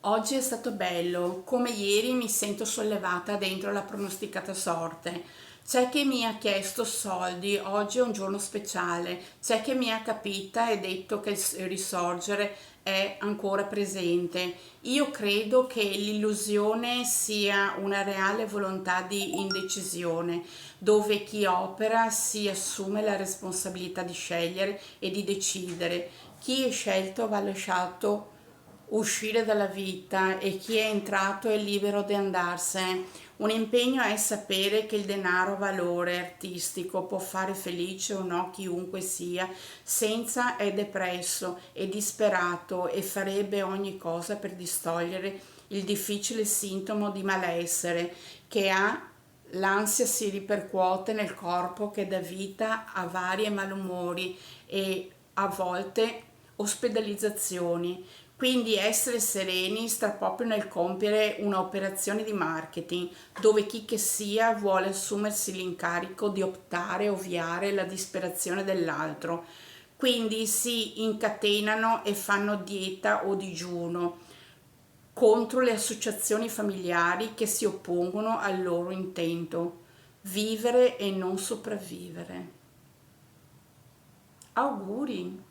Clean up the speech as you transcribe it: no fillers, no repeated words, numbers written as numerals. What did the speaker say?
Oggi è stato bello, come ieri mi sento sollevata dentro la pronosticata sorte. C'è chi mi ha chiesto soldi, oggi è un giorno speciale, c'è chi mi ha capita e detto che il risorgere è ancora presente. Io credo che l'illusione sia una reale volontà di indecisione, dove chi opera si assume la responsabilità di scegliere e di decidere. Chi è scelto va lasciato uscire dalla vita e chi è entrato è libero di andarsene. Un impegno è sapere che il denaro ha valore artistico, può fare felice o no chiunque sia, senza è depresso e disperato e farebbe ogni cosa per distogliere il difficile sintomo di malessere che ha. L'ansia si ripercuote nel corpo che dà vita a vari malumori e a volte ospedalizzazioni. Quindi essere sereni sta proprio nel compiere un'operazione di marketing dove chi che sia vuole assumersi l'incarico di optare e ovviare la disperazione dell'altro. Quindi si incatenano e fanno dieta o digiuno contro le associazioni familiari che si oppongono al loro intento, vivere e non sopravvivere. Auguri!